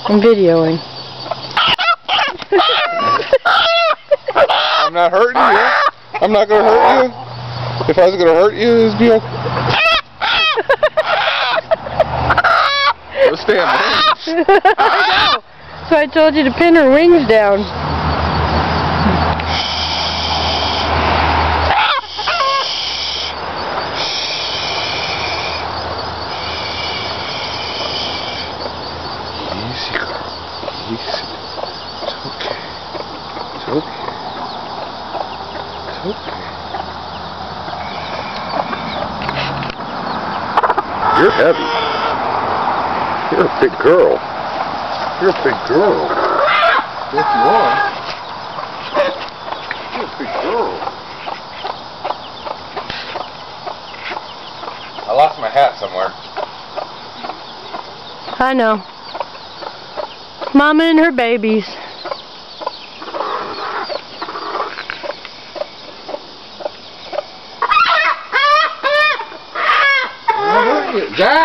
I'm videoing. I'm not hurting you. I'm not going to hurt you. If I was going to hurt you, it'd be okay. Let's stay on the wings. I know. So I told you to pin her wings down. Easy, girl. Easy. It's okay. It's okay. It's okay. You're heavy. You're a big girl. You're a big girl. Yes, you are. You're a big girl. I lost my hat somewhere. I know. Mama and her babies. Jack!